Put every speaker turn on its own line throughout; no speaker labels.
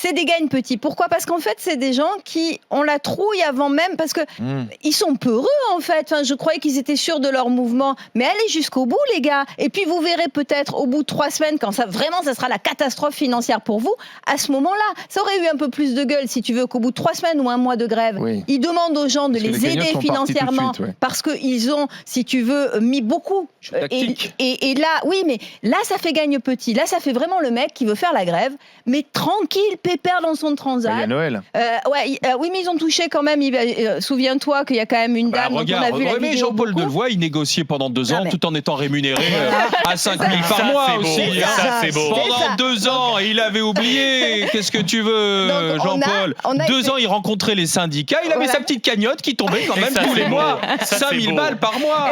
c'est des gains petits. Pourquoi? Parce qu'en fait, c'est des gens qui ont la trouille avant même, parce que ils sont peureux en fait. Enfin, je croyais qu'ils étaient sûrs de leur mouvement, mais allez jusqu'au bout, les gars. Et puis vous verrez peut-être au bout de 3 semaines, quand ça sera la catastrophe financière pour vous. À ce moment-là, ça aurait eu un peu plus de gueule, si tu veux, qu'au bout de 3 semaines ou un mois de grève, ils demandent aux gens de les aider financièrement, parce qu'ils ont, si tu veux, mis beaucoup. Et là, oui, mais là, ça fait gagne petit. Là, ça fait vraiment le mec qui veut faire la grève, mais tranquille, pépère dans son transat.
Il y a Noël.
Oui, mais ils ont touché quand même. Souviens-toi qu'il y a quand même une dame dont on a vu la vidéo.
Jean-Paul Delevoye, il négociait pendant 2 ans tout en étant rémunéré à 5 000 par mois aussi.
Ça, c'est beau.
Pendant 2 ans, il avait oublié. Qu'est-ce que tu veux, Jean-Paul? 2 ans, il rencontrait les syndicats. Il avait sa petite cagnotte qui tombait quand même tous les mois. 5 000 balles par mois.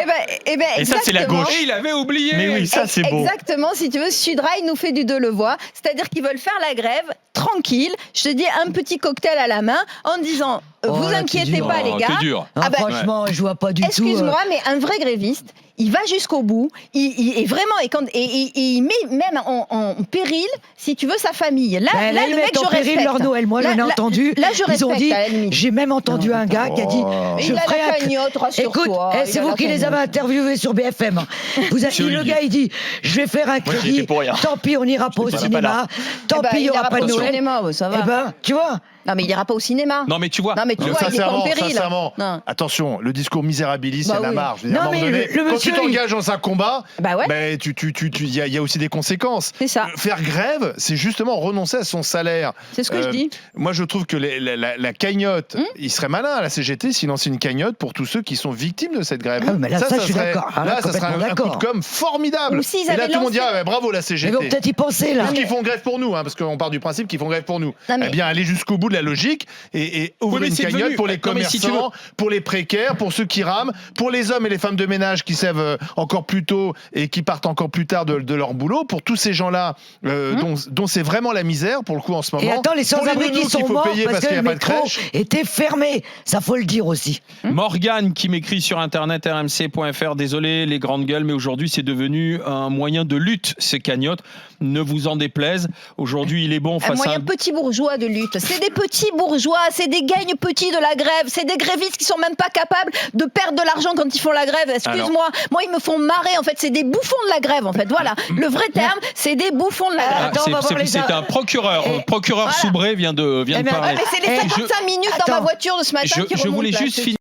Et ça, c'est la gauche.
Et il avait oublié.
Mais oui, ça, c'est beau.
Exactement, si tu veux, Sudrail nous fait du Delevoye. C'est-à-dire qu'ils veulent faire la grève tranquille. Je te dis, un petit cocktail à la main en disant... vous inquiétez pas, les gars.
Dur.
Franchement, je vois pas du tout.
Excuse-moi, mais un vrai gréviste, il va jusqu'au bout. Il est vraiment il met même en péril, si tu veux, sa famille. Là, le mec, je respecte.
Leur Noël. Moi, j'en ai entendu.
Là, je respecte.
Ils ont dit. J'ai même entendu un gars qui a dit.
Il a la cagnotte, rassure-toi.
Écoute, c'est vous qui les avez interviewés sur BFM. Le gars, il dit, je vais faire un crédit. Tant pis, on n'ira pas au cinéma. Tant pis, il n'y aura pas de Noël.
Ça va.
Eh ben, tu vois.
Non, mais il n'ira pas au cinéma.
Non, mais tu vois,
il est en péril.
Sincèrement, attention, le discours misérabiliste, il y a la marge.
Non, mais
quand tu t'engages dans un combat, il y a aussi des conséquences.
C'est ça.
Faire grève, c'est justement renoncer à son salaire.
C'est ce que je dis.
Moi, je trouve que la cagnotte, il serait malin à la CGT s'il lançait une cagnotte pour tous ceux qui sont victimes de cette grève.
Mais là, ça je suis d'accord.
Là, ça serait un coup de com' formidable. Et là, tout le monde dirait bravo la CGT.
Mais peut-être y penser là.
Parce qu'ils font grève pour nous, parce qu'on part du principe qu'ils font grève pour nous. Eh bien, aller jusqu'au bout de la logique et ouvrir une cagnotte pour les commerçants, pour les précaires, pour ceux qui rament, pour les hommes et les femmes de ménage qui sèvent encore plus tôt et qui partent encore plus tard de leur boulot, pour tous ces gens-là dont c'est vraiment la misère pour le coup en ce moment.
Et attends, les sans-abri qui sont morts parce que le métro était fermé, ça faut le dire aussi.
Morgane qui m'écrit sur internet rmc.fr, désolé les grandes gueules, mais aujourd'hui c'est devenu un moyen de lutte, ces cagnottes, ne vous en déplaise. Aujourd'hui il est bon face à...
Un moyen petit bourgeois de lutte, c'est des petits bourgeois, c'est des gains petits de la grève, c'est des grévistes qui sont même pas capables de perdre de l'argent quand ils font la grève. Excuse-moi, moi ils me font marrer en fait, c'est des bouffons de la grève en fait. Voilà, le vrai terme, c'est des bouffons de la grève.
C'est un procureur Soubré vient de parler.
Mais c'est les 55 minutes dans ma voiture de ce matin qui remontent.
Je voulais juste finir.